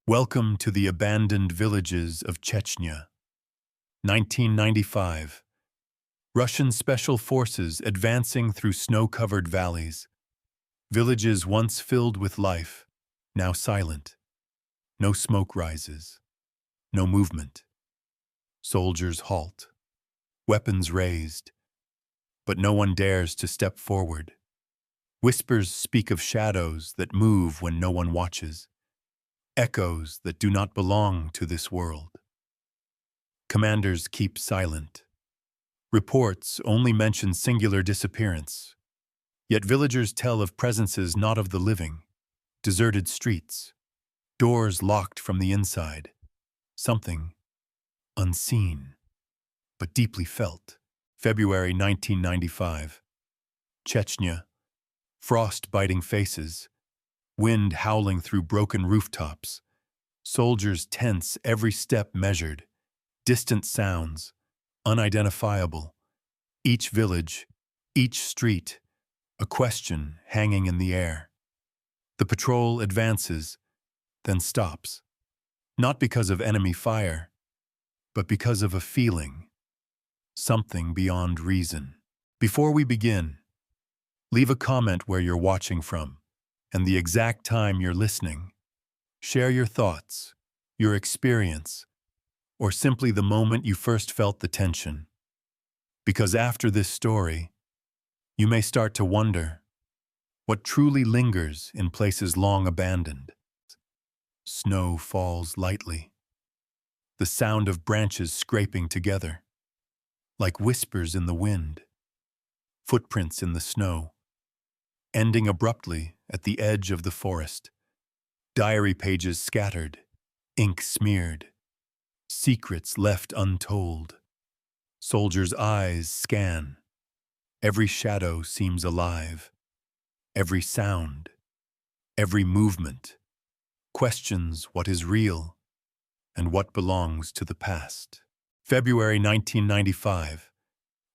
Welcome to the abandoned villages of Chechnya. 1995. Russian special forces advancing through snow-covered valleys. Villages once filled with life, now silent. No smoke rises. No movement. Soldiers halt. Weapons raised. But no one dares to step forward. Whispers speak of shadows that move when no one watches. Echoes that do not belong to this world. Commanders keep silent. Reports only mention singular disappearance. Yet villagers tell of presences not of the living. Deserted streets. Doors locked from the inside. Something unseen, but deeply felt. February 1995. Chechnya. Frost-biting faces. Wind howling through broken rooftops. Soldiers tense, every step measured. Distant sounds, unidentifiable. Each village, each street, a question hanging in the air. The patrol advances, then stops. Not because of enemy fire, but because of a feeling. Something beyond reason. Before we begin, leave a comment where you're watching from and the exact time you're listening. Share your thoughts, your experience, or simply the moment you first felt the tension. Because after this story, you may start to wonder what truly lingers in places long abandoned. Snow falls lightly, the sound of branches scraping together, like whispers in the wind, footprints in the snow, ending abruptly at the edge of the forest. Diary pages scattered, ink smeared, secrets left untold. Soldiers' eyes scan. Every shadow seems alive. Every sound, every movement, questions what is real and what belongs to the past. February 1995.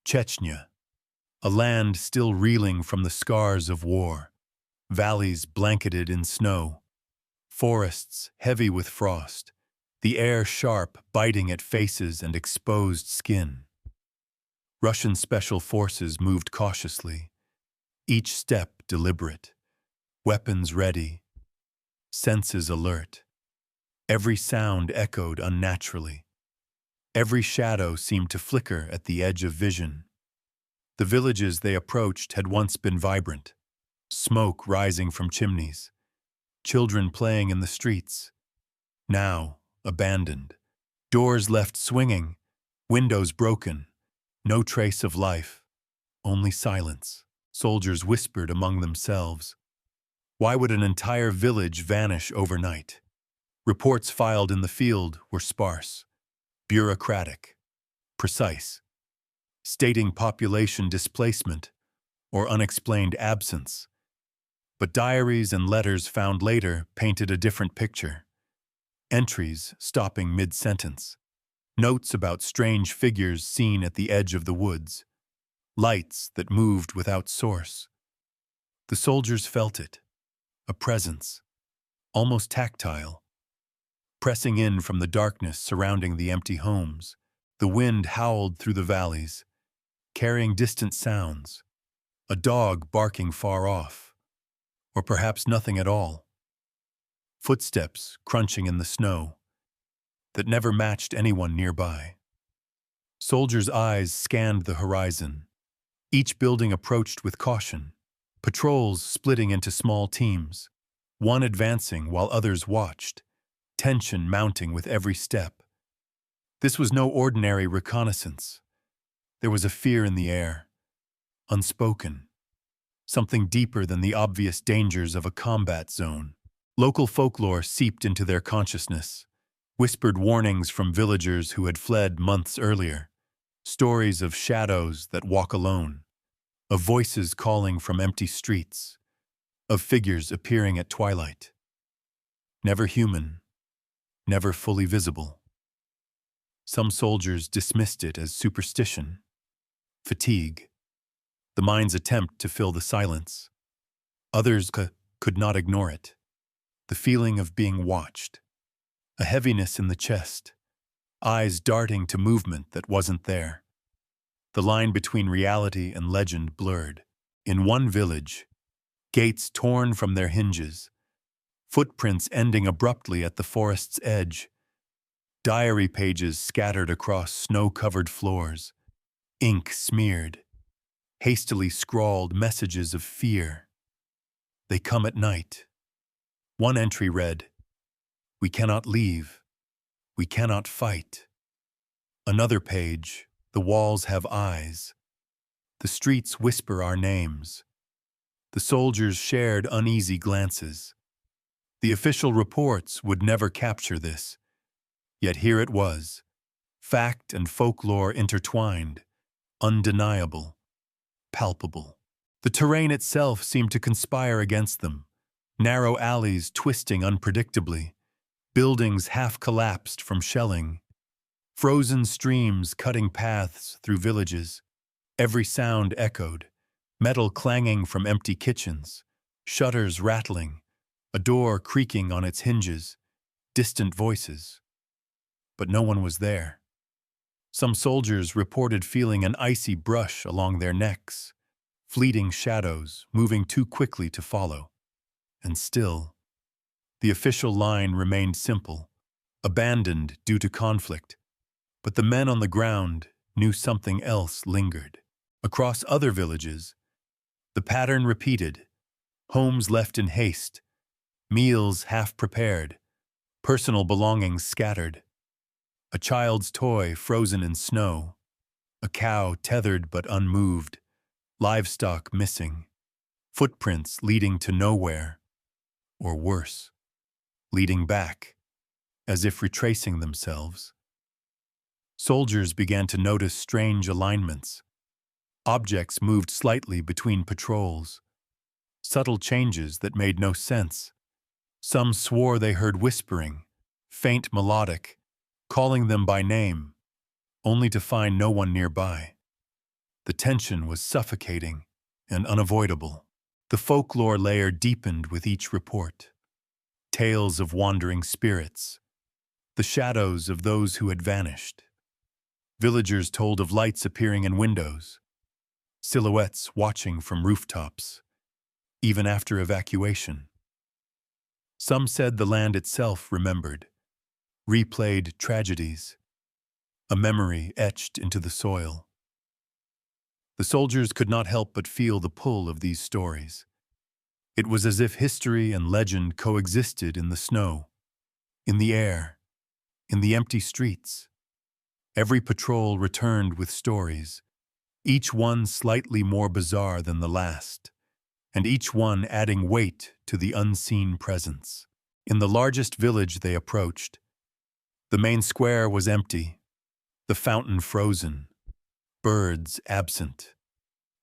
Chechnya. A land still reeling from the scars of war. Valleys blanketed in snow. Forests heavy with frost. The air sharp, biting at faces and exposed skin. Russian special forces moved cautiously, each step deliberate, weapons ready, senses alert. Every sound echoed unnaturally. Every shadow seemed to flicker at the edge of vision. The villages they approached had once been vibrant, smoke rising from chimneys, children playing in the streets. Now, abandoned, doors left swinging, windows broken, no trace of life, only silence. Soldiers whispered among themselves. Why would an entire village vanish overnight? Reports filed in the field were sparse, bureaucratic, precise, stating population displacement or unexplained absence. But diaries and letters found later painted a different picture. Entries stopping mid-sentence. Notes about strange figures seen at the edge of the woods. Lights that moved without source. The soldiers felt it. A presence, almost tactile. Pressing in from the darkness surrounding the empty homes, the wind howled through the valleys, carrying distant sounds. A dog barking far off. Or perhaps nothing at all. Footsteps crunching in the snow that never matched anyone nearby. Soldiers' eyes scanned the horizon. Each building approached with caution. Patrols splitting into small teams, one advancing while others watched, tension mounting with every step. This was no ordinary reconnaissance. There was a fear in the air, unspoken, something deeper than the obvious dangers of a combat zone. Local folklore seeped into their consciousness, whispered warnings from villagers who had fled months earlier, stories of shadows that walk alone, of voices calling from empty streets, of figures appearing at twilight. Never human, never fully visible. Some soldiers dismissed it as superstition, fatigue, the mind's attempt to fill the silence. Others could not ignore it. The feeling of being watched, a heaviness in the chest, eyes darting to movement that wasn't there. The line between reality and legend blurred. In one village, gates torn from their hinges, footprints ending abruptly at the forest's edge, diary pages scattered across snow-covered floors, ink smeared, hastily scrawled messages of fear. They come at night. One entry read, "We cannot leave. We cannot fight." Another page, "The walls have eyes. The streets whisper our names." The soldiers shared uneasy glances. The official reports would never capture this. Yet here it was, fact and folklore intertwined, undeniable, palpable. The terrain itself seemed to conspire against them, narrow alleys twisting unpredictably, buildings half collapsed from shelling, frozen streams cutting paths through villages. Every sound echoed, metal clanging from empty kitchens, shutters rattling, a door creaking on its hinges, distant voices. But no one was there. Some soldiers reported feeling an icy brush along their necks, fleeting shadows moving too quickly to follow. And still, the official line remained simple, abandoned due to conflict. But the men on the ground knew something else lingered. Across other villages, the pattern repeated: homes left in haste, meals half prepared, personal belongings scattered, a child's toy frozen in snow, a cow tethered but unmoved, livestock missing, footprints leading to nowhere, or worse, leading back, as if retracing themselves. Soldiers began to notice strange alignments. Objects moved slightly between patrols, subtle changes that made no sense. Some swore they heard whispering, faint melodic, calling them by name, only to find no one nearby. The tension was suffocating and unavoidable. The folklore layer deepened with each report. Tales of wandering spirits, the shadows of those who had vanished. Villagers told of lights appearing in windows, silhouettes watching from rooftops, even after evacuation. Some said the land itself remembered, replayed tragedies, a memory etched into the soil. The soldiers could not help but feel the pull of these stories. It was as if history and legend coexisted in the snow, in the air, in the empty streets. Every patrol returned with stories, each one slightly more bizarre than the last, and each one adding weight to the unseen presence. In the largest village they approached, the main square was empty, the fountain frozen, birds absent,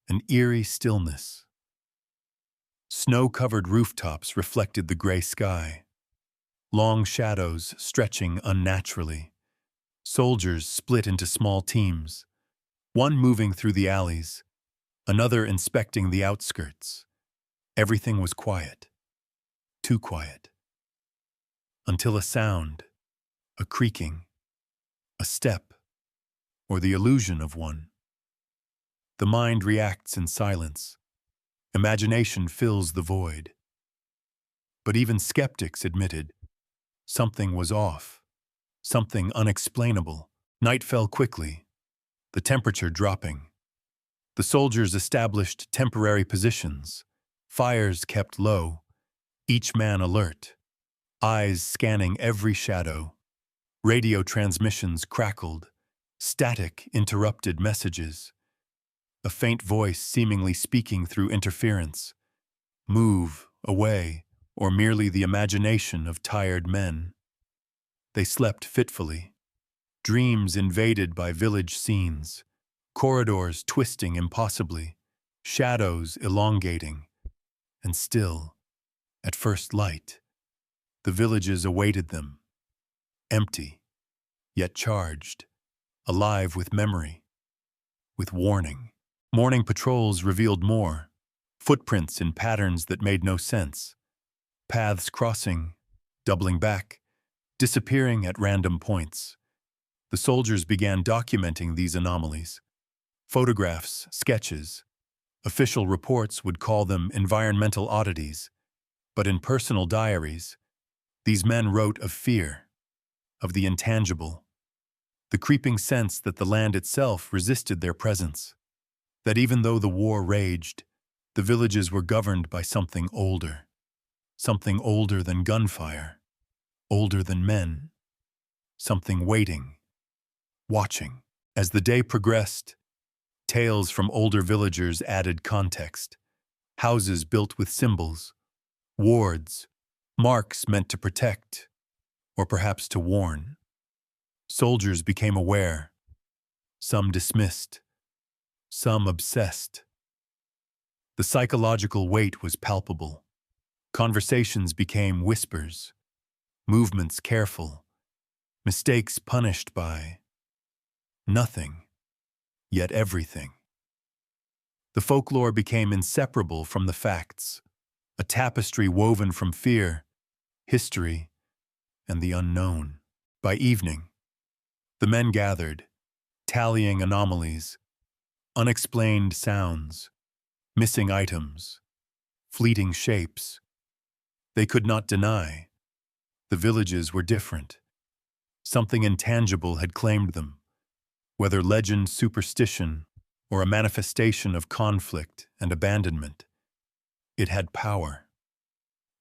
an eerie stillness. Snow-covered rooftops reflected the gray sky, long shadows stretching unnaturally. Soldiers split into small teams, one moving through the alleys, another inspecting the outskirts. Everything was quiet, too quiet, until a sound, a creaking, a step, or the illusion of one. The mind reacts in silence. Imagination fills the void. But even skeptics admitted something was off, something unexplainable. Night fell quickly, the temperature dropping. The soldiers established temporary positions, fires kept low, each man alert, eyes scanning every shadow. Radio transmissions crackled, static interrupted messages. A faint voice seemingly speaking through interference. Move, away, or merely the imagination of tired men. They slept fitfully, dreams invaded by village scenes, corridors twisting impossibly, shadows elongating. And still, at first light, the villages awaited them, empty, yet charged, alive with memory, with warning. Morning patrols revealed more, footprints in patterns that made no sense, paths crossing, doubling back, disappearing at random points. The soldiers began documenting these anomalies. Photographs, sketches. Official reports would call them environmental oddities, but in personal diaries, these men wrote of fear, of the intangible, the creeping sense that the land itself resisted their presence, that even though the war raged, the villages were governed by something older than gunfire, older than men, something waiting, watching. As the day progressed, tales from older villagers added context. Houses built with symbols, wards, marks meant to protect, or perhaps to warn. Soldiers became aware, some dismissed, some obsessed. The psychological weight was palpable. Conversations became whispers, movements careful, mistakes punished by nothing, yet everything. The folklore became inseparable from the facts, a tapestry woven from fear, history, and the unknown. By evening, the men gathered, tallying anomalies, unexplained sounds, missing items, fleeting shapes. They could not deny the villages were different. Something intangible had claimed them, whether legend, superstition, or a manifestation of conflict and abandonment. It had power,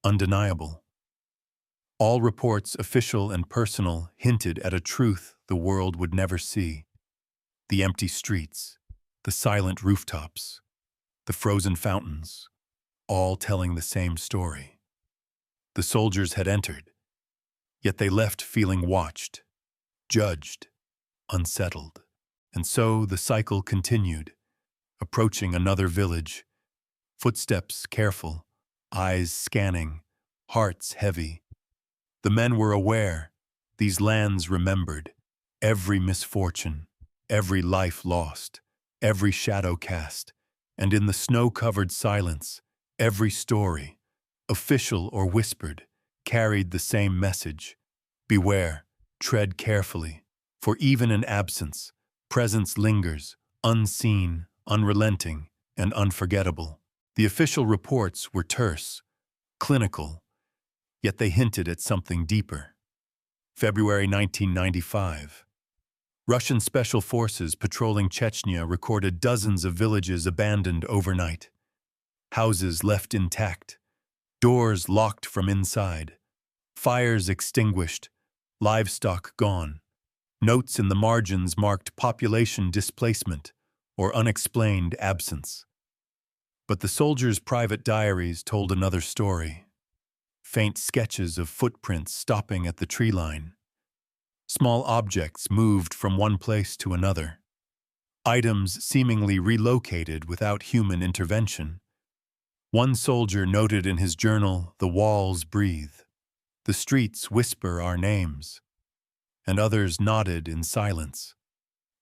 undeniable. All reports, official and personal, hinted at a truth the world would never see. The empty streets, the silent rooftops, the frozen fountains, all telling the same story. The soldiers had entered, yet they left feeling watched, judged, unsettled. And so the cycle continued, approaching another village, footsteps careful, eyes scanning, hearts heavy. The men were aware, these lands remembered, every misfortune, every life lost, every shadow cast, and in the snow-covered silence, every story, official or whispered, carried the same message. Beware, tread carefully, for even in absence, presence lingers, unseen, unrelenting, and unforgettable. The official reports were terse, clinical, yet they hinted at something deeper. February 1995. Russian special forces patrolling Chechnya recorded dozens of villages abandoned overnight. Houses left intact, doors locked from inside, fires extinguished, livestock gone. Notes in the margins marked population displacement or unexplained absence. But the soldiers' private diaries told another story. Faint sketches of footprints stopping at the tree line. Small objects moved from one place to another. Items seemingly relocated without human intervention. One soldier noted in his journal, "The walls breathe. The streets whisper our names." And others nodded in silence,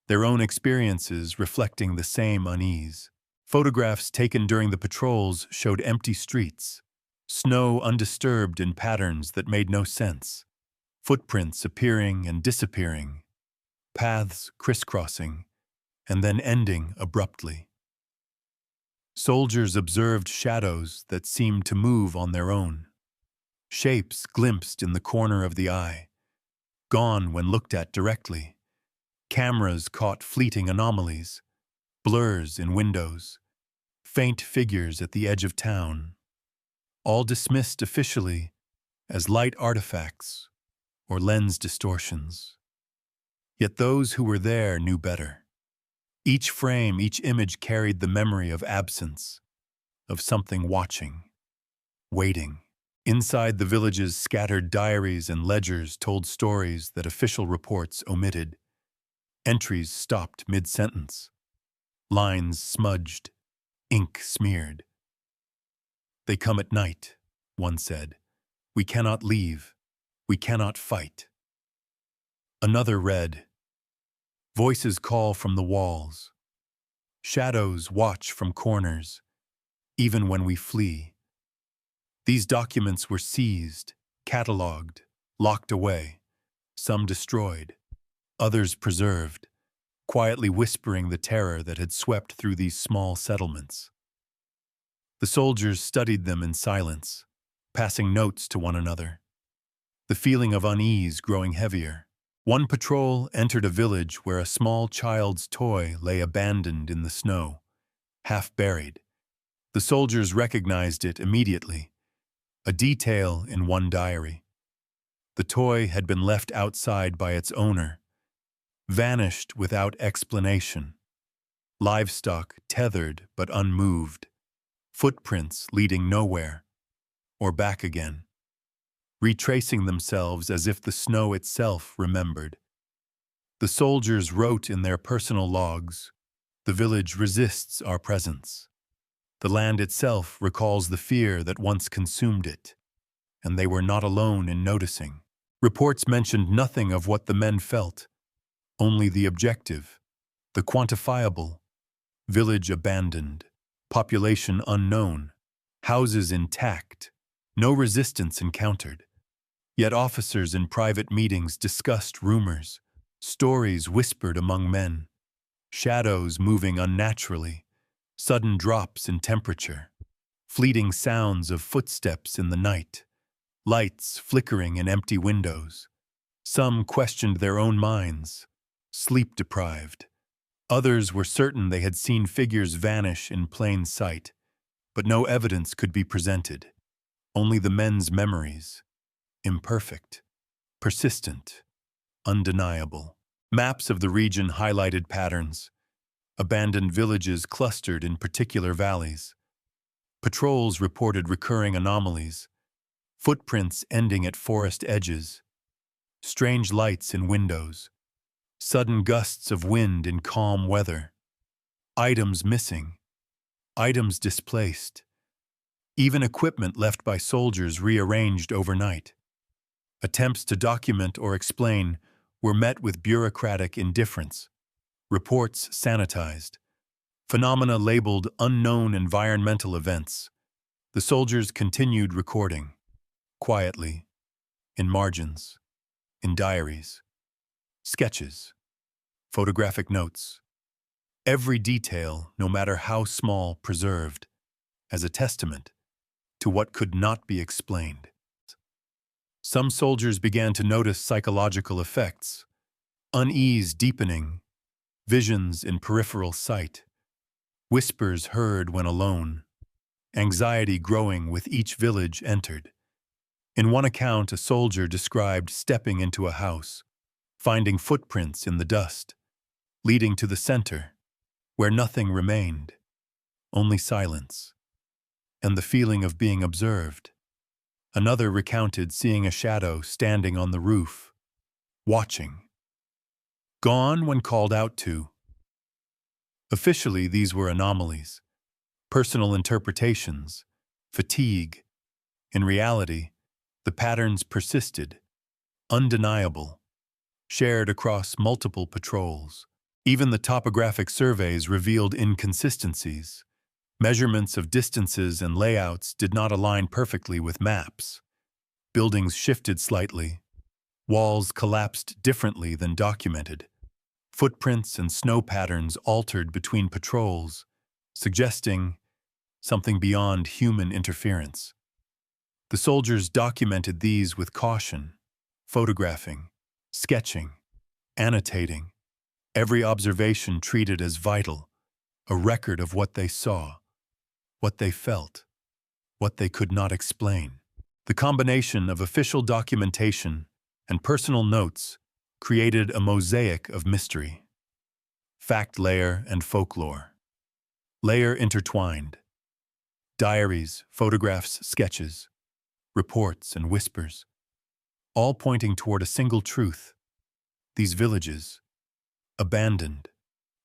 their own experiences reflecting the same unease. Photographs taken during the patrols showed empty streets, snow undisturbed in patterns that made no sense, footprints appearing and disappearing, paths crisscrossing, and then ending abruptly. Soldiers observed shadows that seemed to move on their own, shapes glimpsed in the corner of the eye, gone when looked at directly. Cameras caught fleeting anomalies, blurs in windows, faint figures at the edge of town, all dismissed officially as light artifacts or lens distortions. Yet those who were there knew better. Each frame, each image carried the memory of absence, of something watching, waiting. Inside the village's scattered diaries and ledgers told stories that official reports omitted. Entries stopped mid-sentence. Lines smudged, ink smeared. "They come at night," one said. "We cannot leave. We cannot fight." Another read, "Voices call from the walls. Shadows watch from corners, even when we flee." These documents were seized, catalogued, locked away. some destroyed, others preserved, quietly whispering the terror that had swept through these small settlements. The soldiers studied them in silence, passing notes to one another, the feeling of unease growing heavier. One patrol entered a village where a small child's toy lay abandoned in the snow, half buried. The soldiers recognized it immediately, a detail in one diary. The toy had been left outside by its owner, vanished without explanation. Livestock tethered but unmoved, footprints leading nowhere, or back again, retracing themselves as if the snow itself remembered. The soldiers wrote in their personal logs, "The village resists our presence. The land itself recalls the fear that once consumed it," and they were not alone in noticing. Reports mentioned nothing of what the men felt, only the objective, the quantifiable: village abandoned, population unknown, houses intact, no resistance encountered. Yet officers in private meetings discussed rumors, stories whispered among men, shadows moving unnaturally, sudden drops in temperature, fleeting sounds of footsteps in the night, lights flickering in empty windows. Some questioned their own minds, sleep-deprived. Others were certain they had seen figures vanish in plain sight, but no evidence could be presented. Only the men's memories, imperfect, persistent, undeniable. Maps of the region highlighted patterns, abandoned villages clustered in particular valleys. Patrols reported recurring anomalies, footprints ending at forest edges, strange lights in windows, sudden gusts of wind in calm weather, items missing, items displaced, even equipment left by soldiers rearranged overnight. Attempts to document or explain were met with bureaucratic indifference, reports sanitized, phenomena labeled unknown environmental events. The soldiers continued recording, quietly, in margins, in diaries, sketches, photographic notes. Every detail, no matter how small, preserved, as a testament to what could not be explained. Some soldiers began to notice psychological effects, unease deepening, visions in peripheral sight, whispers heard when alone, anxiety growing with each village entered. In one account, a soldier described stepping into a house, finding footprints in the dust, leading to the center, where nothing remained, only silence, and the feeling of being observed. Another recounted seeing a shadow standing on the roof, watching, gone when called out to. Officially, these were anomalies, personal interpretations, fatigue. In reality, the patterns persisted, undeniable, shared across multiple patrols. Even the topographic surveys revealed inconsistencies. Measurements of distances and layouts did not align perfectly with maps. Buildings shifted slightly. Walls collapsed differently than documented. Footprints and snow patterns altered between patrols, suggesting something beyond human interference. The soldiers documented these with caution, photographing, sketching, annotating, every observation treated as vital, a record of what they saw, what they felt, what they could not explain. The combination of official documentation and personal notes created a mosaic of mystery. Fact layer and folklore. Layer intertwined. Diaries, photographs, sketches, reports, and whispers, all pointing toward a single truth. These villages, abandoned,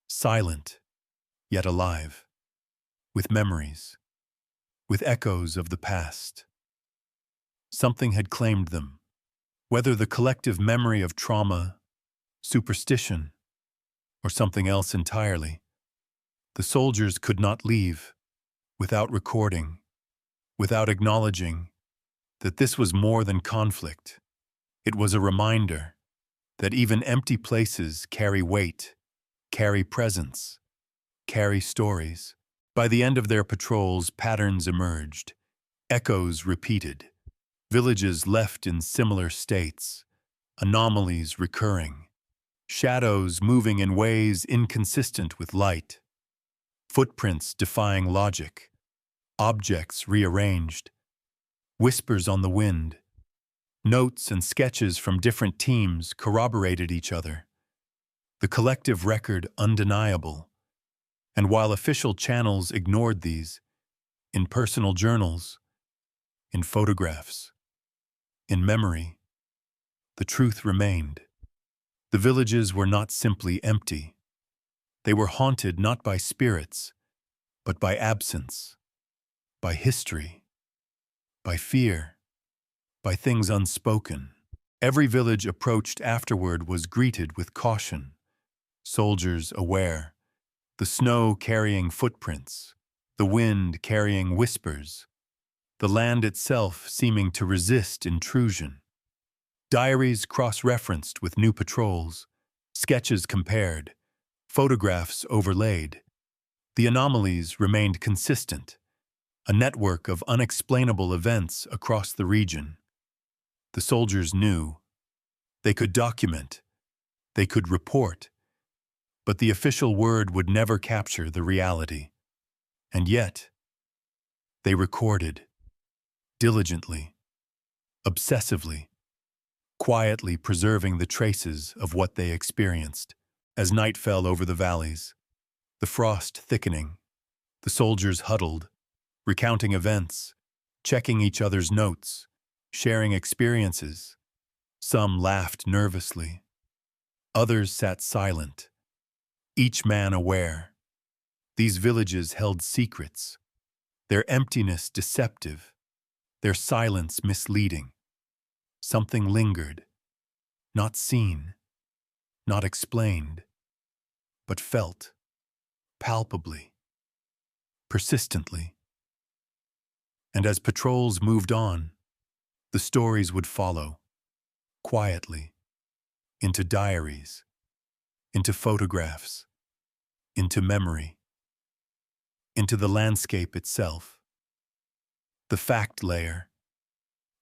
silent, yet alive, with memories, with echoes of the past. Something had claimed them, whether the collective memory of trauma, superstition, or something else entirely. The soldiers could not leave without recording, without acknowledging that this was more than conflict. It was a reminder, that even empty places carry weight, carry presence, carry stories. By the end of their patrols, patterns emerged, echoes repeated, villages left in similar states, anomalies recurring, shadows moving in ways inconsistent with light, footprints defying logic, objects rearranged, whispers on the wind. Notes and sketches from different teams corroborated each other, the collective record undeniable. And while official channels ignored these, in personal journals, in photographs, in memory, the truth remained. The villages were not simply empty. They were haunted not by spirits, but by absence, by history, by fear, by things unspoken. Every village approached afterward was greeted with caution, soldiers aware, the snow carrying footprints, the wind carrying whispers, the land itself seeming to resist intrusion. Diaries cross-referenced with new patrols, sketches compared, photographs overlaid. The anomalies remained consistent, a network of unexplainable events across the region. The soldiers knew. They could document. They could report. But the official word would never capture the reality. And yet, they recorded, diligently, obsessively, quietly preserving the traces of what they experienced. As night fell over the valleys, the frost thickening, the soldiers huddled, recounting events, checking each other's notes, sharing experiences. Some laughed nervously. Others sat silent, each man aware. These villages held secrets, their emptiness deceptive, their silence misleading. Something lingered, not seen, not explained, but felt, palpably, persistently. And as patrols moved on, the stories would follow, quietly, into diaries, into photographs, into memory, into the landscape itself. The fact layer,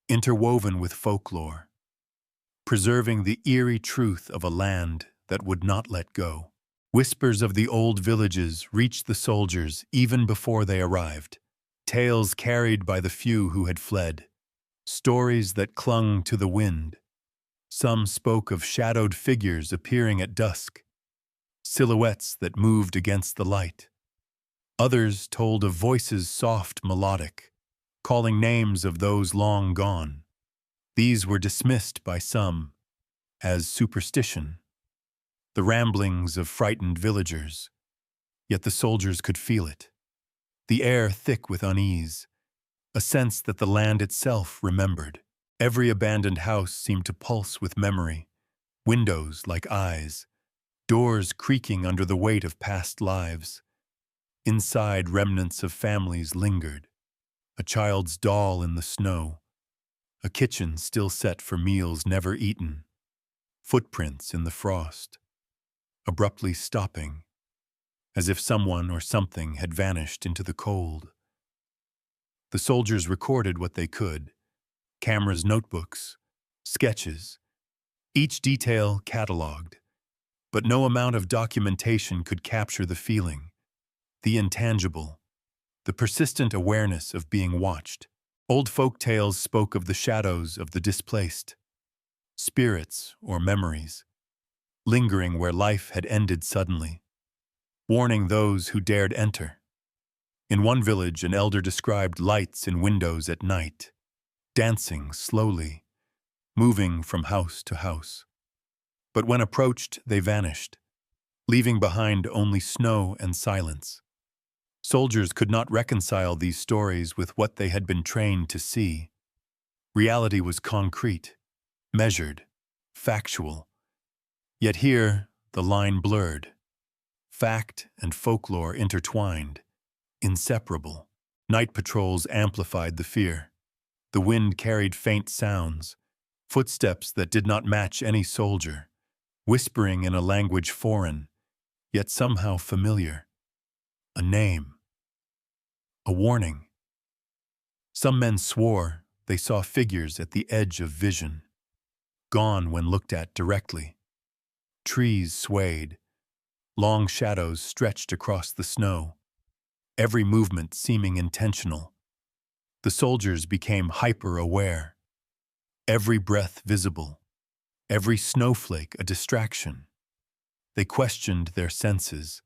interwoven with folklore, preserving the eerie truth of a land that would not let go. Whispers of the old villages reached the soldiers even before they arrived, tales carried by the few who had fled, stories that clung to the wind. Some spoke of shadowed figures appearing at dusk, silhouettes that moved against the light. Others told of voices soft, melodic, calling names of those long gone. These were dismissed by some as superstition, the ramblings of frightened villagers. Yet the soldiers could feel it, the air thick with unease, a sense that the land itself remembered. Every abandoned house seemed to pulse with memory, windows like eyes, doors creaking under the weight of past lives. Inside, remnants of families lingered, a child's doll in the snow, a kitchen still set for meals never eaten, footprints in the frost, abruptly stopping, as if someone or something had vanished into the cold. The soldiers recorded what they could, cameras, notebooks, sketches, each detail catalogued, but no amount of documentation could capture the feeling, the intangible, the persistent awareness of being watched. Old folk tales spoke of the shadows of the displaced, spirits or memories, lingering where life had ended suddenly, warning those who dared enter. In one village, an elder described lights in windows at night, dancing slowly, moving from house to house. But when approached, they vanished, leaving behind only snow and silence. Soldiers could not reconcile these stories with what they had been trained to see. Reality was concrete, measured, factual. Yet here, the line blurred. Fact and folklore intertwined, inseparable. Night patrols amplified the fear. The wind carried faint sounds, footsteps that did not match any soldier, whispering in a language foreign, yet somehow familiar. A name. A warning. Some men swore they saw figures at the edge of vision, gone when looked at directly. Trees swayed, long shadows stretched across the snow, every movement seeming intentional. The soldiers became hyper-aware, every breath visible, every snowflake a distraction. They questioned their senses,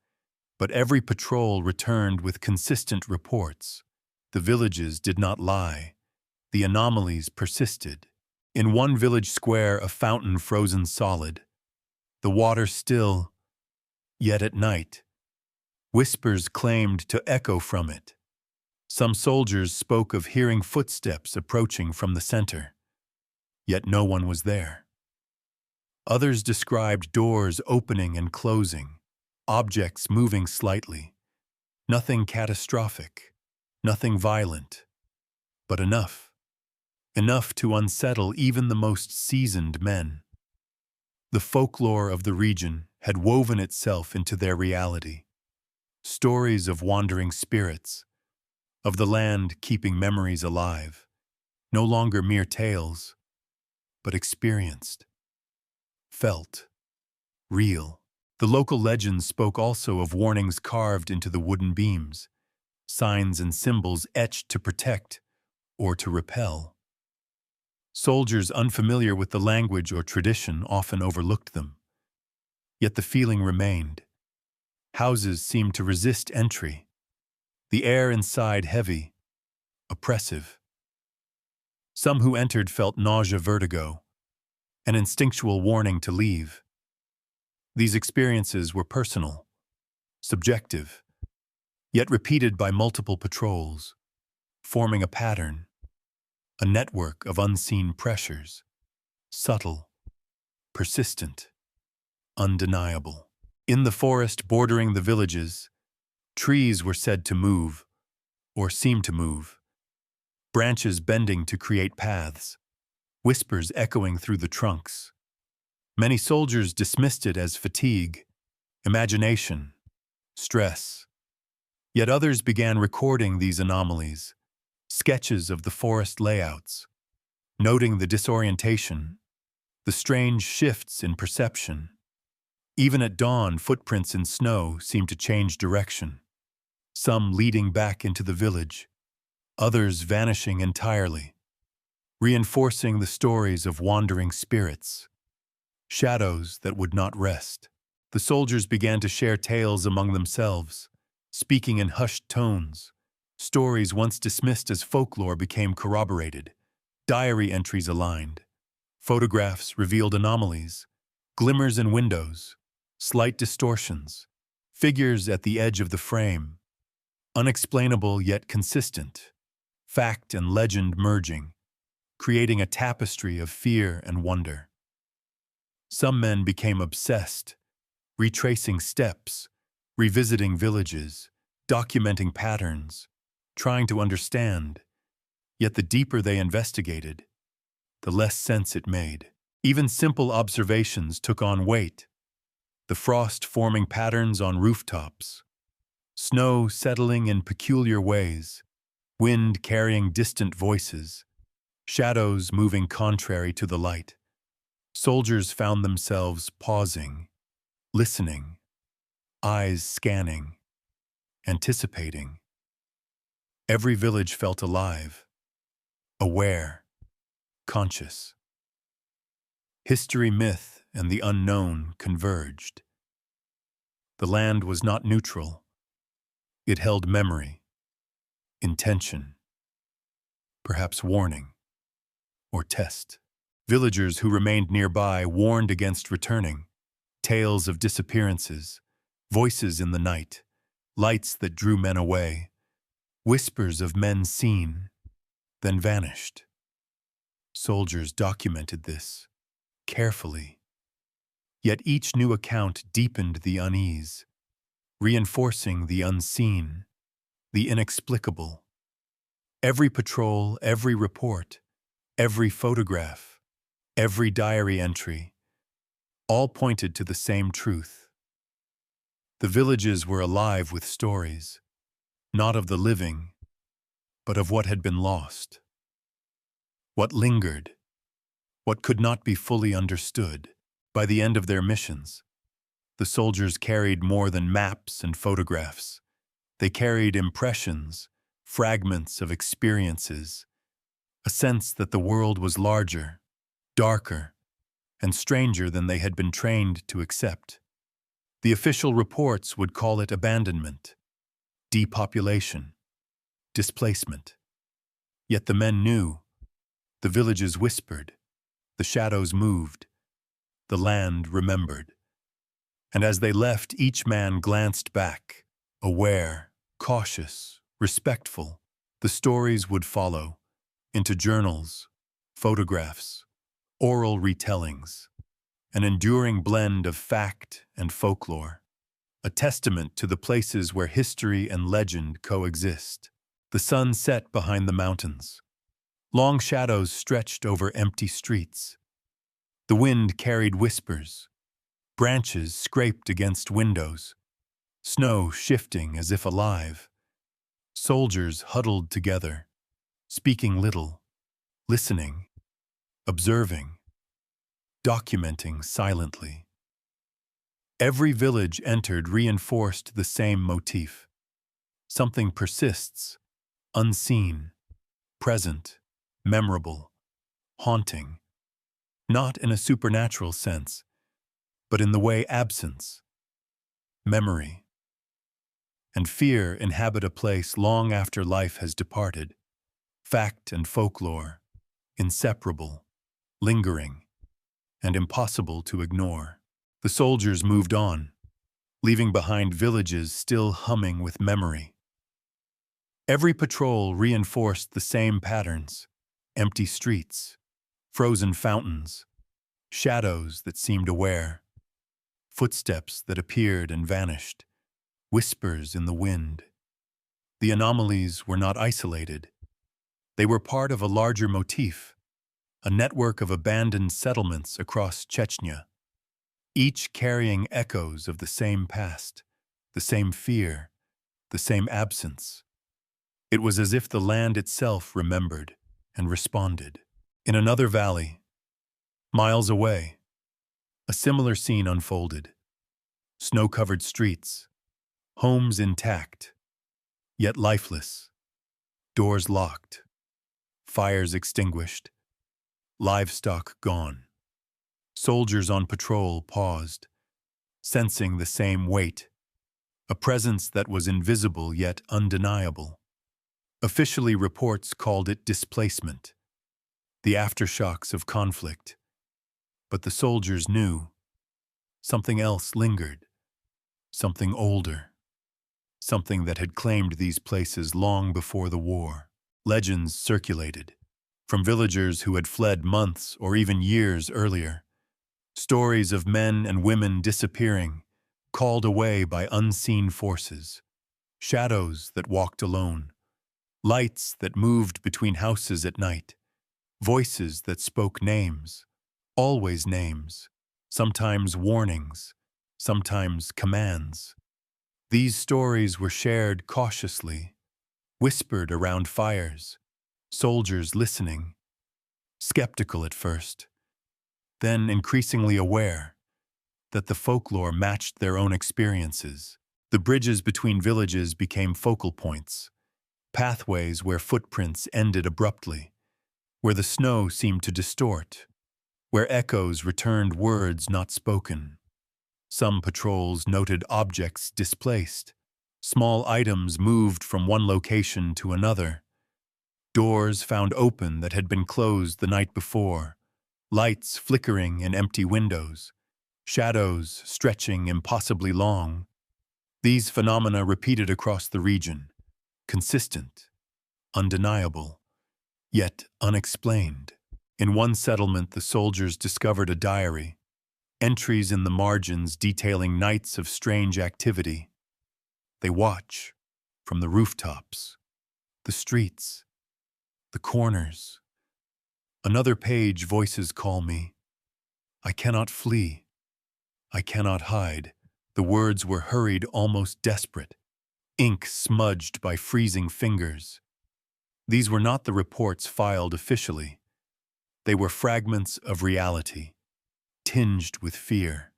but every patrol returned with consistent reports. The villages did not lie. The anomalies persisted. In one village square, a fountain frozen solid, the water still, yet at night, whispers claimed to echo from it. Some soldiers spoke of hearing footsteps approaching from the center, yet no one was there. Others described doors opening and closing, objects moving slightly. Nothing catastrophic, nothing violent, but enough. Enough to unsettle even the most seasoned men. The folklore of the region had woven itself into their reality. Stories of wandering spirits, of the land keeping memories alive, no longer mere tales, but experienced, felt, real. The local legends spoke also of warnings carved into the wooden beams, signs and symbols etched to protect or to repel. Soldiers unfamiliar with the language or tradition often overlooked them. Yet the feeling remained. Houses seemed to resist entry, the air inside heavy, oppressive. Some who entered felt nausea, vertigo, an instinctual warning to leave. These experiences were personal, subjective, yet repeated by multiple patrols, forming a pattern, a network of unseen pressures, subtle, persistent, undeniable. In the forest bordering the villages, trees were said to move, or seem to move, branches bending to create paths, whispers echoing through the trunks. Many soldiers dismissed it as fatigue, imagination, stress. Yet others began recording these anomalies, sketches of the forest layouts, noting the disorientation, the strange shifts in perception. Even at dawn, footprints in snow seemed to change direction, some leading back into the village, others vanishing entirely, reinforcing the stories of wandering spirits, shadows that would not rest. The soldiers began to share tales among themselves, speaking in hushed tones. Stories once dismissed as folklore became corroborated, diary entries aligned, photographs revealed anomalies, glimmers in windows, slight distortions, figures at the edge of the frame, unexplainable yet consistent, fact and legend merging, creating a tapestry of fear and wonder. Some men became obsessed, retracing steps, revisiting villages, documenting patterns, trying to understand. Yet the deeper they investigated, the less sense it made. Even simple observations took on weight. The frost forming patterns on rooftops, snow settling in peculiar ways, wind carrying distant voices, shadows moving contrary to the light. Soldiers found themselves pausing, listening, eyes scanning, anticipating. Every village felt alive, aware, conscious. History, myth, and the unknown converged. The land was not neutral. It held memory, intention, perhaps warning, or test. Villagers who remained nearby warned against returning. Tales of disappearances, voices in the night, lights that drew men away, whispers of men seen, then vanished. Soldiers documented this, carefully. Yet each new account deepened the unease, reinforcing the unseen, the inexplicable. Every patrol, every report, every photograph, every diary entry All pointed to the same truth. The villages were alive with stories, not of the living, but of what had been lost. What lingered, what could not be fully understood. By the end of their missions, the soldiers carried more than maps and photographs. They carried impressions, fragments of experiences, a sense that the world was larger, darker, and stranger than they had been trained to accept. The official reports would call it abandonment, depopulation, displacement. Yet the men knew, the villages whispered, the shadows moved, the land remembered. And as they left, each man glanced back, aware, cautious, respectful. The stories would follow, into journals, photographs, oral retellings, an enduring blend of fact and folklore, a testament to the places where history and legend coexist. The sun set behind the mountains. Long shadows stretched over empty streets. The wind carried whispers. Branches scraped against windows. Snow shifting as if alive. Soldiers huddled together, speaking little, listening, observing, documenting silently. Every village entered reinforced the same motif. Something persists, unseen, present, memorable, haunting, not in a supernatural sense, but in the way absence, memory, and fear inhabit a place long after life has departed. Fact and folklore, inseparable, lingering, and impossible to ignore. The soldiers moved on, leaving behind villages still humming with memory. Every patrol reinforced the same patterns: empty streets, frozen fountains, shadows that seemed aware, footsteps that appeared and vanished, whispers in the wind. The anomalies were not isolated. They were part of a larger motif, a network of abandoned settlements across Chechnya, each carrying echoes of the same past, the same fear, the same absence. It was as if the land itself remembered and responded. In another valley, miles away, a similar scene unfolded. Snow-covered streets, homes intact, yet lifeless, doors locked, fires extinguished, livestock gone. Soldiers on patrol paused, sensing the same weight, a presence that was invisible yet undeniable. Officially, reports called it displacement, the aftershocks of conflict. But the soldiers knew something else lingered, something older, something that had claimed these places long before the war. Legends circulated, from villagers who had fled months or even years earlier. Stories of men and women disappearing, called away by unseen forces. Shadows that walked alone. Lights that moved between houses at night. Voices that spoke names. Always names. Sometimes warnings. Sometimes commands. These stories were shared cautiously, whispered around fires. Soldiers listening. Skeptical at first, then increasingly aware that the folklore matched their own experiences. The bridges between villages became focal points, pathways where footprints ended abruptly, where the snow seemed to distort, where echoes returned words not spoken. Some patrols noted objects displaced, small items moved from one location to another, doors found open that had been closed the night before, lights flickering in empty windows, shadows stretching impossibly long. These phenomena repeated across the region, consistent, undeniable, yet unexplained. In one settlement, the soldiers discovered a diary, entries in the margins detailing nights of strange activity. They watch from the rooftops, the streets, the corners. Another page, voices call me. I cannot flee. I cannot hide. The words were hurried, almost desperate, ink smudged by freezing fingers. These were not the reports filed officially. They were fragments of reality, tinged with fear,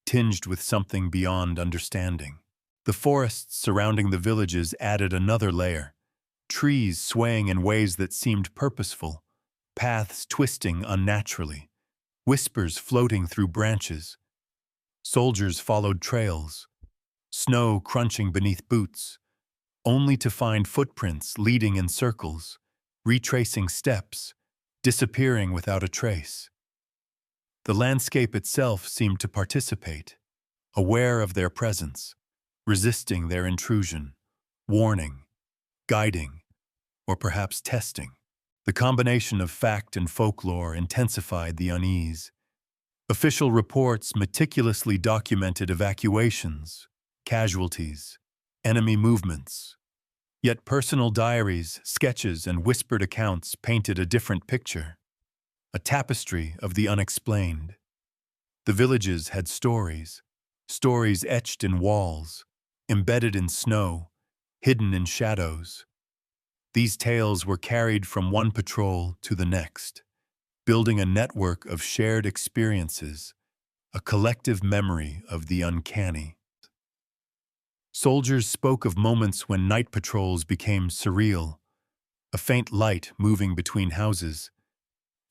tinged with something beyond understanding. The forests surrounding the villages added another layer, trees swaying in ways that seemed purposeful, paths twisting unnaturally, whispers floating through branches. Soldiers followed trails, snow crunching beneath boots, only to find footprints leading in circles, retracing steps, disappearing without a trace. The landscape itself seemed to participate, aware of their presence, resisting their intrusion, warning, guiding, or perhaps testing. The combination of fact and folklore intensified the unease. Official reports meticulously documented evacuations, casualties, enemy movements. Yet personal diaries, sketches, and whispered accounts painted a different picture, a tapestry of the unexplained. The villages had stories, stories etched in walls, embedded in snow, hidden in shadows. These tales were carried from one patrol to the next, building a network of shared experiences, a collective memory of the uncanny. Soldiers spoke of moments when night patrols became surreal, a faint light moving between houses,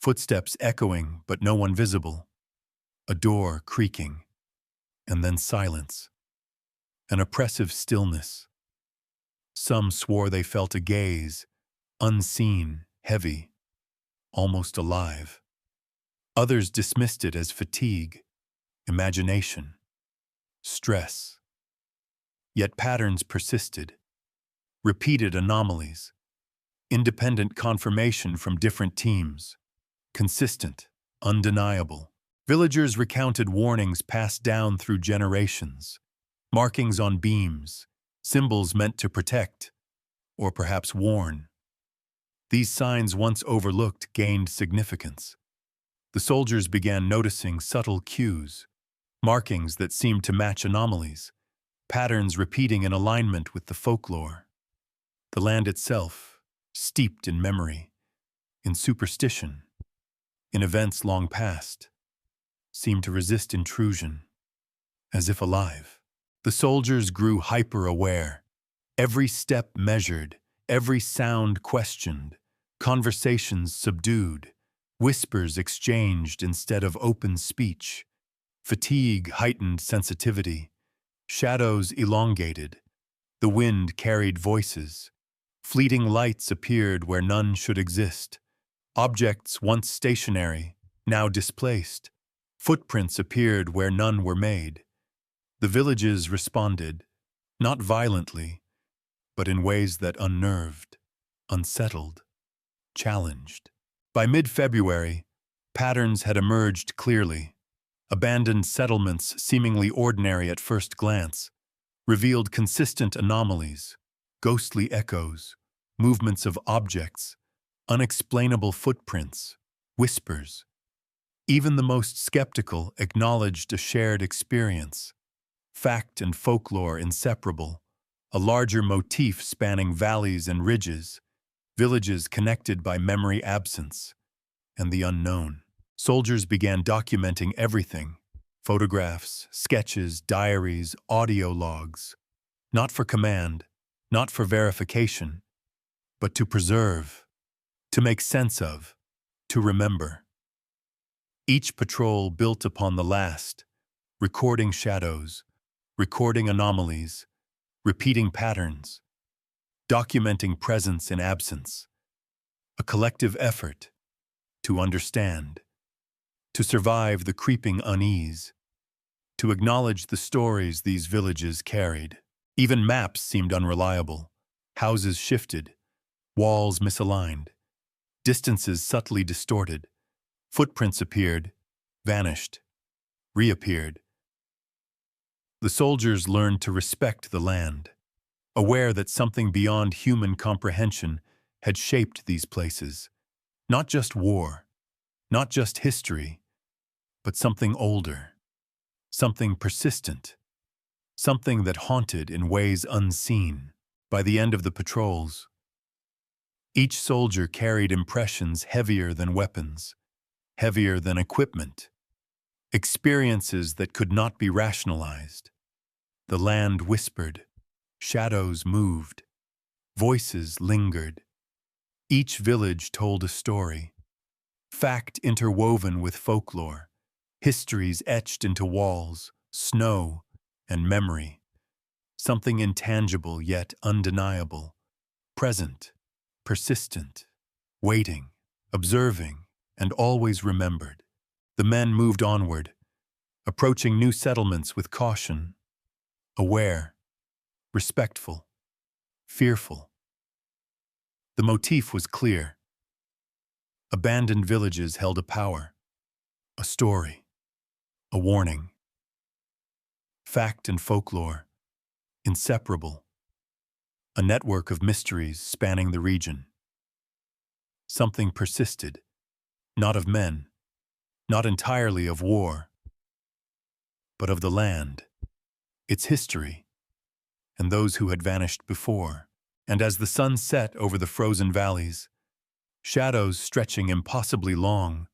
footsteps echoing but no one visible, a door creaking, and then silence, an oppressive stillness. Some swore they felt a gaze, unseen, heavy, almost alive. Others dismissed it as fatigue, imagination, stress. Yet patterns persisted, repeated anomalies, independent confirmation from different teams, consistent, undeniable. Villagers recounted warnings passed down through generations, markings on beams, symbols meant to protect, or perhaps warn. These signs, once overlooked, gained significance. The soldiers began noticing subtle cues, markings that seemed to match anomalies, patterns repeating in alignment with the folklore. The land itself, steeped in memory, in superstition, in events long past, seemed to resist intrusion, as if alive. The soldiers grew hyper-aware, every step measured, every sound questioned, conversations subdued, whispers exchanged instead of open speech. Fatigue heightened sensitivity, shadows elongated, the wind carried voices, fleeting lights appeared where none should exist, objects once stationary, now displaced, footprints appeared where none were made. The villages responded, not violently, but in ways that unnerved, unsettled, challenged. By mid-February, patterns had emerged clearly. Abandoned settlements, seemingly ordinary at first glance, revealed consistent anomalies, ghostly echoes, movements of objects, unexplainable footprints, whispers. Even the most skeptical acknowledged a shared experience, fact and folklore inseparable, a larger motif spanning valleys and ridges, villages connected by memory absence, and the unknown. Soldiers began documenting everything, photographs, sketches, diaries, audio logs, not for command, not for verification, but to preserve, to make sense of, to remember. Each patrol built upon the last, recording shadows, recording anomalies, repeating patterns, documenting presence and absence, a collective effort to understand, to survive the creeping unease, to acknowledge the stories these villages carried. Even maps seemed unreliable. Houses shifted, walls misaligned, distances subtly distorted. Footprints appeared, vanished, reappeared. The soldiers learned to respect the land, aware that something beyond human comprehension had shaped these places. Not just war, not just history, but something older, something persistent, something that haunted in ways unseen. By the end of the patrols, each soldier carried impressions heavier than weapons, heavier than equipment, experiences that could not be rationalized. The land whispered, shadows moved, voices lingered. Each village told a story, fact interwoven with folklore, histories etched into walls, snow, and memory. Something intangible yet undeniable, present, persistent, waiting, observing, and always remembered. The men moved onward, approaching new settlements with caution, aware, respectful, fearful. The motif was clear. Abandoned villages held a power, a story, a warning. Fact and folklore, inseparable, a network of mysteries spanning the region. Something persisted, not of men, not entirely of war, but of the land, its history, and those who had vanished before. And as the sun set over the frozen valleys, shadows stretching impossibly long,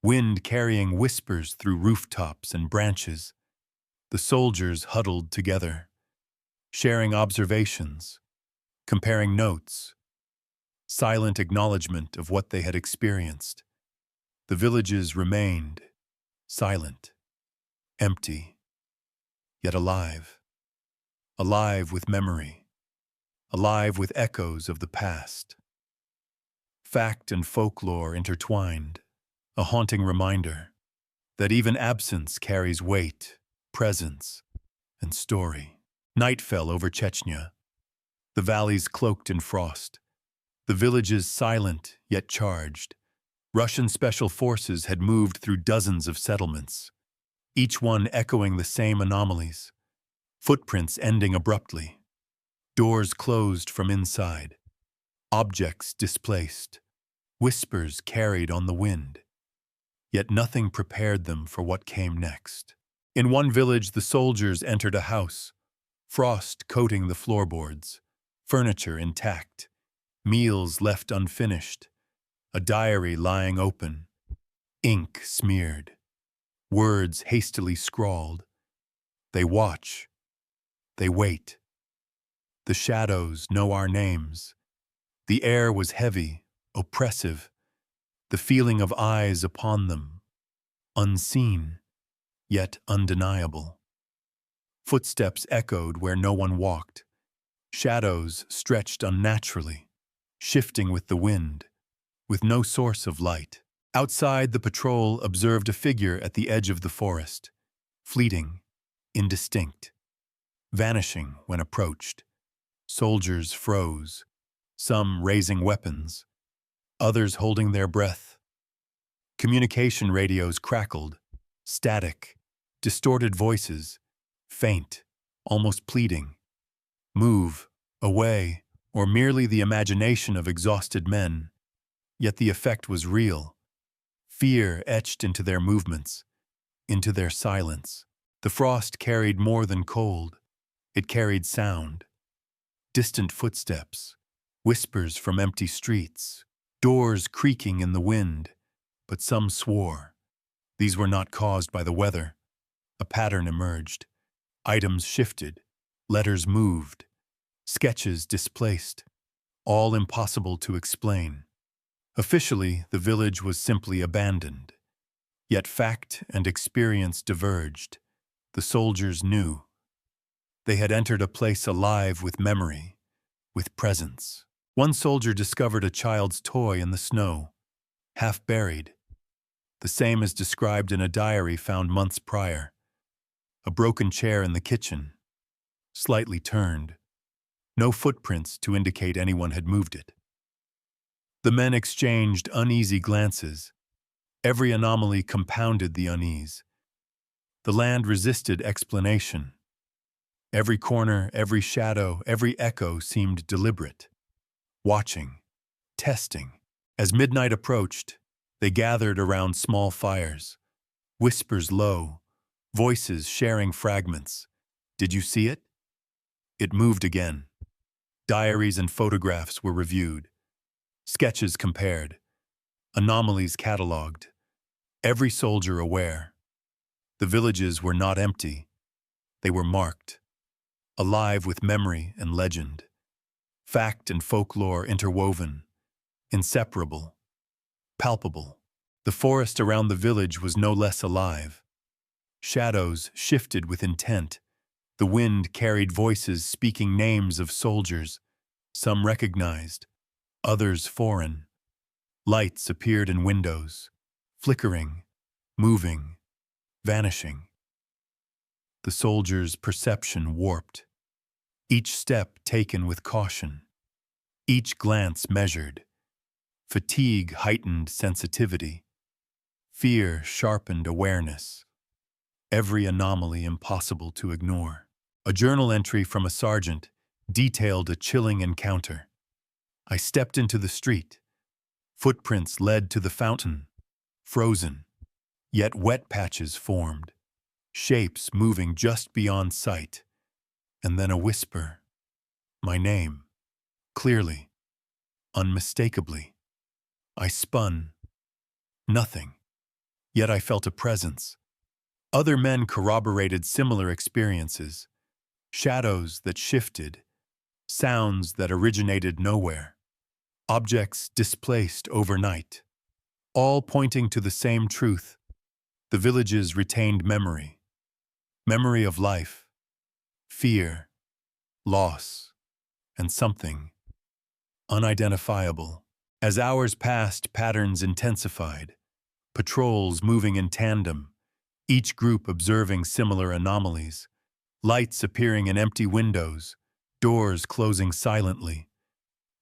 wind carrying whispers through rooftops and branches, the soldiers huddled together, sharing observations, comparing notes, silent acknowledgement of what they had experienced. The villages remained silent, empty, yet alive. Alive with memory, alive with echoes of the past. Fact and folklore intertwined, a haunting reminder that even absence carries weight, presence, and story. Night fell over Chechnya, the valleys cloaked in frost, the villages silent yet charged. Russian special forces had moved through dozens of settlements, each one echoing the same anomalies, footprints ending abruptly, doors closed from inside, objects displaced, whispers carried on the wind. Yet nothing prepared them for what came next. In one village, the soldiers entered a house, frost coating the floorboards, furniture intact, meals left unfinished, a diary lying open, ink smeared, words hastily scrawled. They watch, they wait. The shadows know our names. The air was heavy, oppressive, the feeling of eyes upon them, unseen, yet undeniable. Footsteps echoed where no one walked. Shadows stretched unnaturally, shifting with the wind, with no source of light. Outside, the patrol observed a figure at the edge of the forest, fleeting, indistinct, vanishing when approached. Soldiers froze, some raising weapons, others holding their breath. Communication radios crackled, static, distorted voices, faint, almost pleading. Move, away, or merely the imagination of exhausted men. Yet the effect was real. Fear etched into their movements, into their silence. The frost carried more than cold. It carried sound. Distant footsteps, whispers from empty streets, doors creaking in the wind. But some swore. These were not caused by the weather. A pattern emerged. Items shifted. Letters moved. Sketches displaced. All impossible to explain. Officially, the village was simply abandoned. Yet fact and experience diverged. The soldiers knew. They had entered a place alive with memory, with presence. One soldier discovered a child's toy in the snow, half buried, the same as described in a diary found months prior. A broken chair in the kitchen, slightly turned, no footprints to indicate anyone had moved it. The men exchanged uneasy glances. Every anomaly compounded the unease. The land resisted explanation. Every corner, every shadow, every echo seemed deliberate, watching, testing. As midnight approached, they gathered around small fires, whispers low, Voices sharing fragments. Did you see it? It moved again. Diaries and photographs were reviewed. Sketches compared. Anomalies catalogued. Every soldier aware. The villages were not empty. They were marked. Alive with memory and legend. Fact and folklore interwoven. Inseparable. Palpable. The forest around the village was no less alive. Shadows shifted with intent. The wind carried voices speaking names of soldiers, some recognized, others foreign. Lights appeared in windows, flickering, moving, vanishing. The soldiers' perception warped, each step taken with caution, each glance measured. Fatigue heightened sensitivity, fear sharpened awareness. Every anomaly impossible to ignore. A journal entry from a sergeant detailed a chilling encounter. I stepped into the street. Footprints led to the fountain, frozen, yet wet patches formed, shapes moving just beyond sight, and then a whisper. My name, clearly, unmistakably. I spun. Nothing. Yet I felt a presence. Other men corroborated similar experiences. Shadows that shifted, sounds that originated nowhere, objects displaced overnight, all pointing to the same truth. The villages retained memory. Memory of life, fear, loss, and something unidentifiable. As hours passed, patterns intensified. Patrols moving in tandem, each group observing similar anomalies. Lights appearing in empty windows, doors closing silently.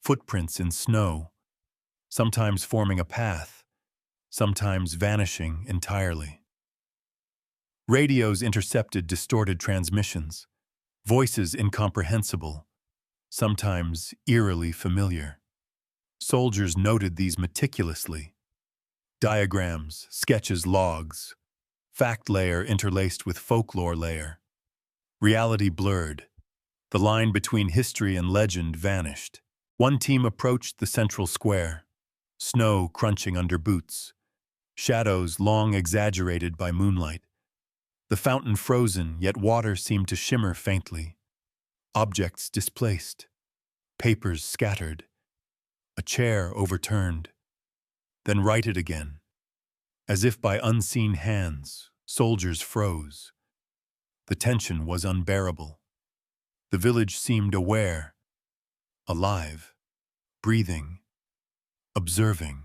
Footprints in snow, sometimes forming a path, sometimes vanishing entirely. Radios intercepted distorted transmissions, voices incomprehensible, sometimes eerily familiar. Soldiers noted these meticulously. Diagrams, sketches, logs, fact layer interlaced with folklore layer. Reality blurred. The line between history and legend vanished. One team approached the central square, snow crunching under boots, shadows long exaggerated by moonlight. The fountain frozen, yet water seemed to shimmer faintly. Objects displaced, papers scattered, a chair overturned, then righted again. As if by unseen hands, soldiers froze. The tension was unbearable. The village seemed aware, alive, breathing, observing,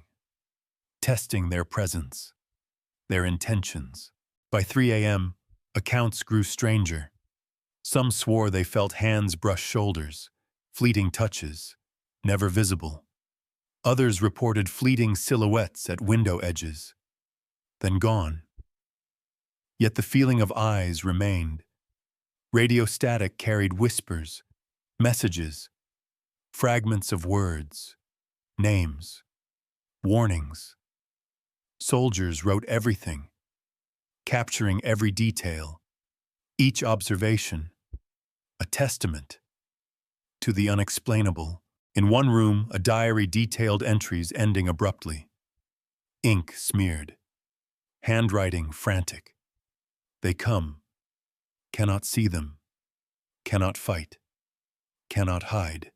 testing their presence, their intentions. By 3 a.m., accounts grew stranger. Some swore they felt hands brush shoulders, fleeting touches, never visible. Others reported fleeting silhouettes at window edges, then gone. Yet the feeling of eyes remained. Radio static carried whispers, messages, fragments of words, names, warnings. Soldiers wrote everything, capturing every detail, each observation, a testament to the unexplainable. In one room, a diary detailed entries ending abruptly. Ink smeared, handwriting frantic. They come, cannot see them, cannot fight, cannot hide.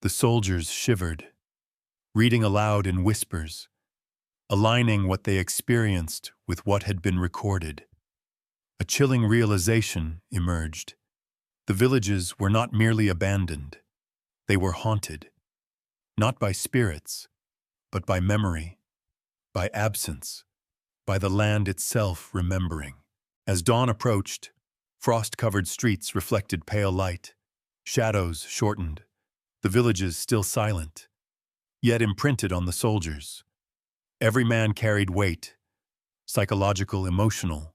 The soldiers shivered, reading aloud in whispers, aligning what they experienced with what had been recorded. A chilling realization emerged. The villages were not merely abandoned. They were haunted, not by spirits, but by memory, by absence, by the land itself remembering. As dawn approached, frost-covered streets reflected pale light. Shadows shortened, the villages still silent, yet imprinted on the soldiers. Every man carried weight, psychological, emotional.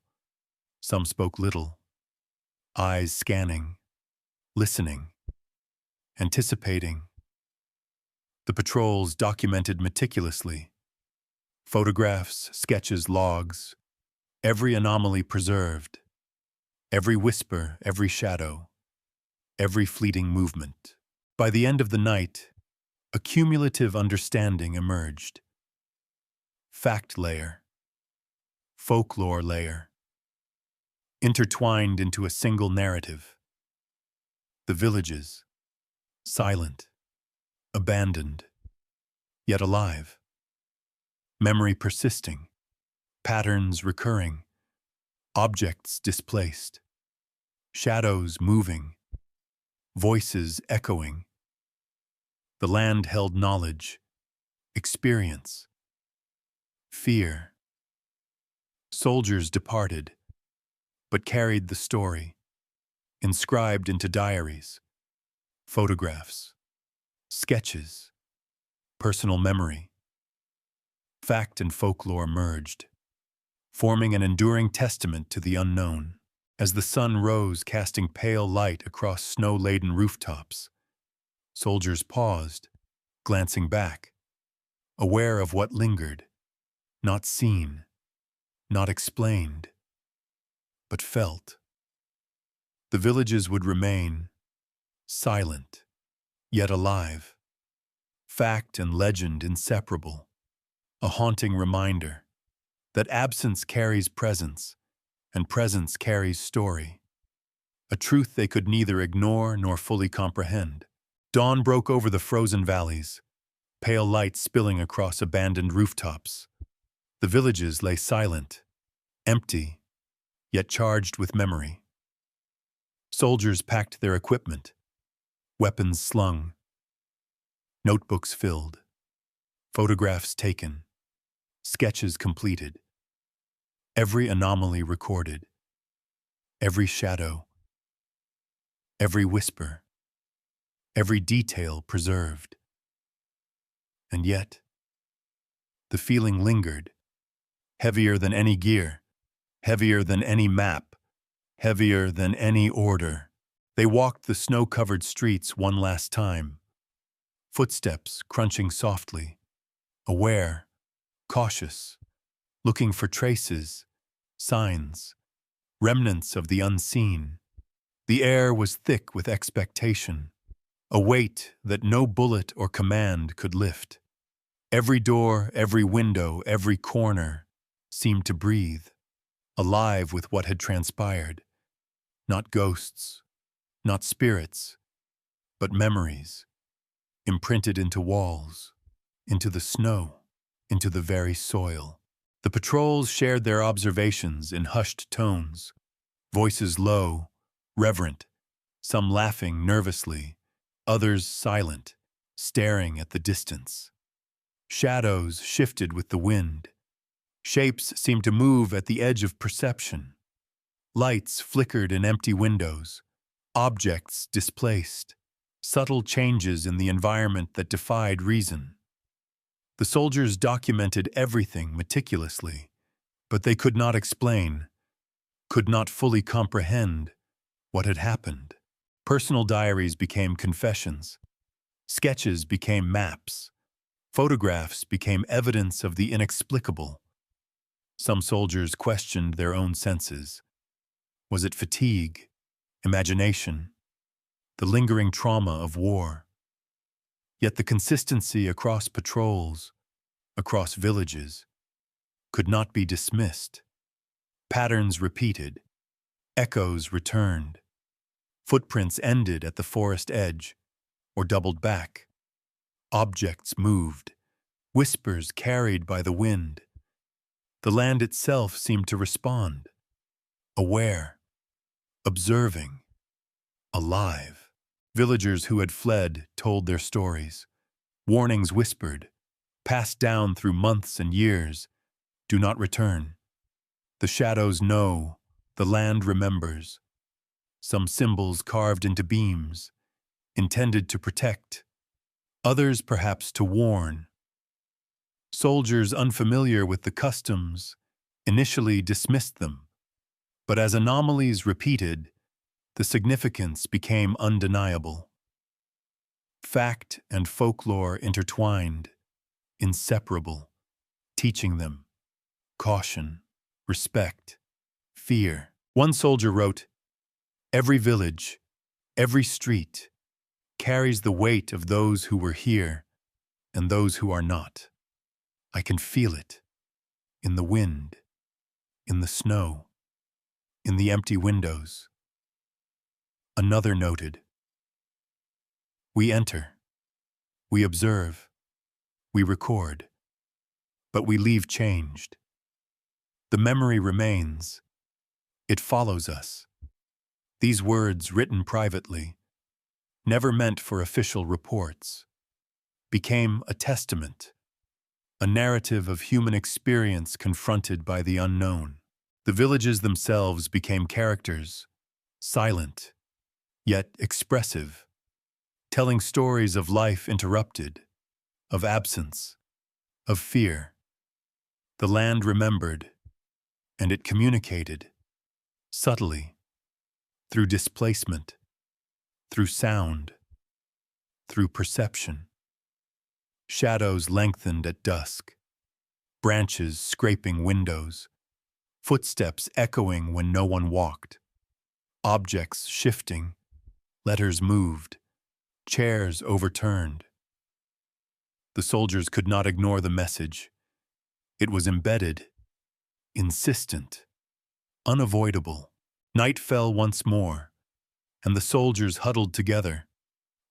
Some spoke little, eyes scanning, listening, anticipating. The patrols documented meticulously. Photographs, sketches, logs, every anomaly preserved, every whisper, every shadow, every fleeting movement. By the end of the night, a cumulative understanding emerged. Fact layer, folklore layer, intertwined into a single narrative. The villages, silent, abandoned, yet alive. Memory persisting, patterns recurring, objects displaced, shadows moving, voices echoing. The land held knowledge, experience, fear. Soldiers departed, but carried the story, inscribed into diaries, photographs, sketches, personal memory. Fact and folklore merged, forming an enduring testament to the unknown. As the sun rose, casting pale light across snow-laden rooftops, soldiers paused, glancing back, aware of what lingered, not seen, not explained, but felt. The villages would remain silent, yet alive, fact and legend inseparable, a haunting reminder that absence carries presence and presence carries story, a truth they could neither ignore nor fully comprehend. Dawn broke over the frozen valleys, pale light spilling across abandoned rooftops. The villages lay silent, empty, yet charged with memory. Soldiers packed their equipment, weapons slung, notebooks filled, photographs taken, sketches completed, every anomaly recorded, every shadow, every whisper, every detail preserved. And yet, the feeling lingered, heavier than any gear, heavier than any map, heavier than any order. They walked the snow-covered streets one last time, footsteps crunching softly, aware, cautious, looking for traces, signs, remnants of the unseen. The air was thick with expectation, a weight that no bullet or command could lift. Every door, every window, every corner seemed to breathe, alive with what had transpired. Not ghosts, not spirits, but memories, imprinted into walls, into the snow, into the very soil. The patrols shared their observations in hushed tones, voices low, reverent, some laughing nervously, others silent, staring at the distance. Shadows shifted with the wind. Shapes seemed to move at the edge of perception. Lights flickered in empty windows, objects displaced, subtle changes in the environment that defied reason. The soldiers documented everything meticulously, but they could not explain, could not fully comprehend what had happened. Personal diaries became confessions, sketches became maps, photographs became evidence of the inexplicable. Some soldiers questioned their own senses. Was it fatigue, imagination, the lingering trauma of war? Yet the consistency across patrols, across villages, could not be dismissed. Patterns repeated, echoes returned, footprints ended at the forest edge or doubled back. Objects moved, whispers carried by the wind. The land itself seemed to respond, aware, observing, alive. Villagers who had fled told their stories. Warnings whispered, passed down through months and years. Do not return. The shadows know, the land remembers. Some symbols carved into beams, intended to protect, others perhaps to warn. Soldiers unfamiliar with the customs initially dismissed them, but as anomalies repeated, the significance became undeniable. Fact and folklore intertwined, inseparable, teaching them caution, respect, fear. One soldier wrote, "Every village, every street, carries the weight of those who were here and those who are not. I can feel it in the wind, in the snow, in the empty windows." Another noted, "We enter, we observe, we record, but we leave changed. The memory remains, it follows us." These words, written privately, never meant for official reports, became a testament, a narrative of human experience confronted by the unknown. The villages themselves became characters, silent, yet expressive, telling stories of life interrupted, of absence, of fear. The land remembered, and it communicated, subtly, through displacement, through sound, through perception. Shadows lengthened at dusk, branches scraping windows, footsteps echoing when no one walked, objects shifting, letters moved, chairs overturned. The soldiers could not ignore the message. It was embedded, insistent, unavoidable. Night fell once more, and the soldiers huddled together,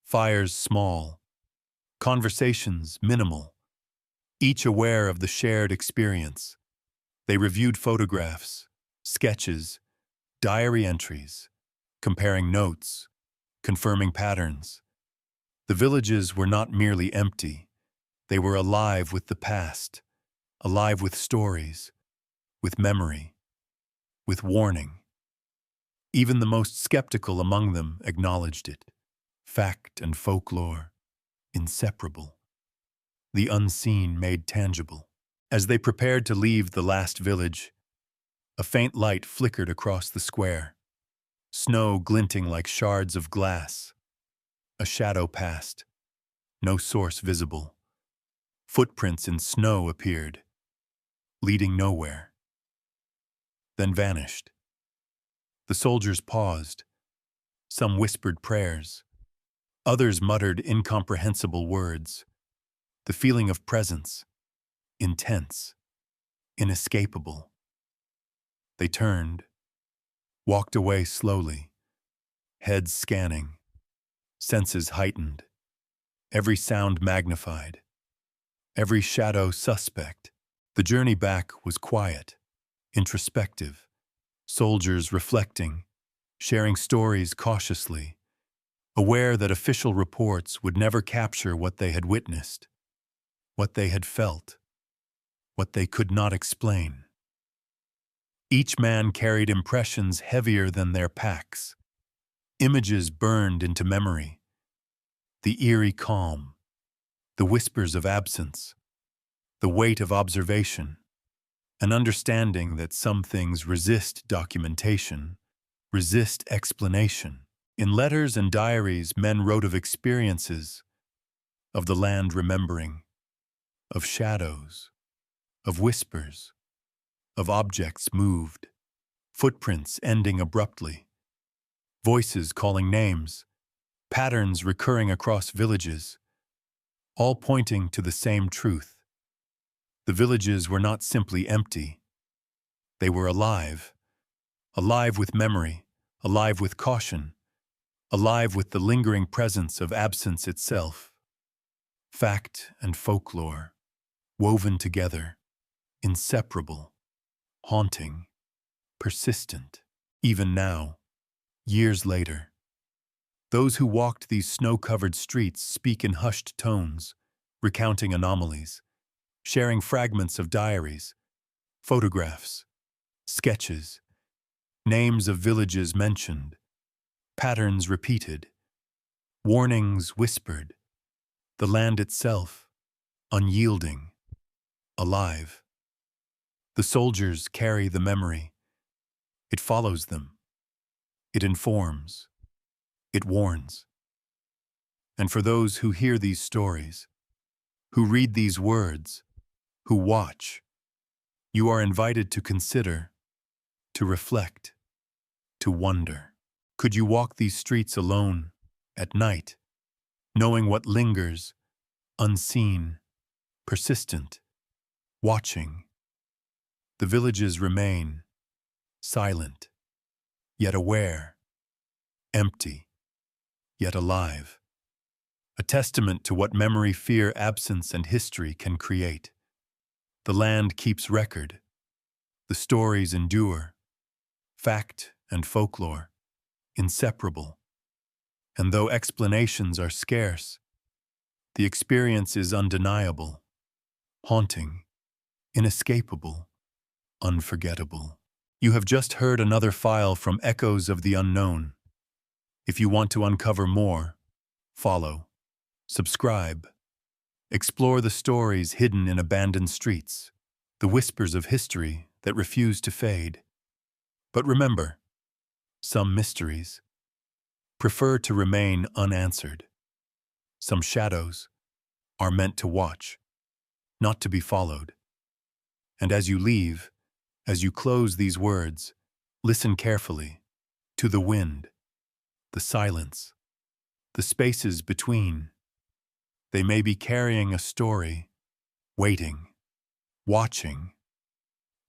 fires small, conversations minimal, each aware of the shared experience. They reviewed photographs, sketches, diary entries, comparing notes, confirming patterns. The villages were not merely empty, they were alive with the past, alive with stories, with memory, with warning. Even the most skeptical among them acknowledged it. Fact and folklore, inseparable. The unseen made tangible. As they prepared to leave the last village, a faint light flickered across the square, snow glinting like shards of glass. A shadow passed, no source visible. Footprints in snow appeared, leading nowhere, then vanished. The soldiers paused. Some whispered prayers. Others muttered incomprehensible words. The feeling of presence, intense, inescapable. They turned, walked away slowly, heads scanning, senses heightened, every sound magnified, every shadow suspect. The journey back was quiet, introspective, soldiers reflecting, sharing stories cautiously, aware that official reports would never capture what they had witnessed, what they had felt, what they could not explain. Each man carried impressions heavier than their packs. Images burned into memory. The eerie calm, the whispers of absence, the weight of observation, an understanding that some things resist documentation, resist explanation. In letters and diaries, men wrote of experiences, of the land remembering, of shadows, of whispers, of objects moved, footprints ending abruptly, voices calling names, patterns recurring across villages, all pointing to the same truth. The villages were not simply empty. They were alive, alive with memory, alive with caution, alive with the lingering presence of absence itself. Fact and folklore, woven together, inseparable, haunting, persistent. Even now, years later, those who walked these snow-covered streets speak in hushed tones, recounting anomalies, sharing fragments of diaries, photographs, sketches, names of villages mentioned, patterns repeated, warnings whispered, the land itself, unyielding, alive. The soldiers carry the memory. It follows them. It informs. It warns. And for those who hear these stories, who read these words, who watch, You are invited to consider, to reflect, to wonder. Could you walk these streets alone, at night, knowing what lingers, unseen, persistent, watching? The villages remain, silent, yet aware, empty, yet alive. A testament to what memory, fear, absence, and history can create. The land keeps record. The stories endure. Fact and folklore, inseparable. And though explanations are scarce, the experience is undeniable, haunting, inescapable, unforgettable. You have just heard another file from Echoes of the Unknown. If you want to uncover more, follow, subscribe, explore the stories hidden in abandoned streets, the whispers of history that refuse to fade. But remember, some mysteries prefer to remain unanswered. Some shadows are meant to watch, not to be followed. And as you leave, as you close these words, listen carefully to the wind, the silence, the spaces between. They may be carrying a story, waiting, watching,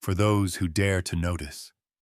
for those who dare to notice.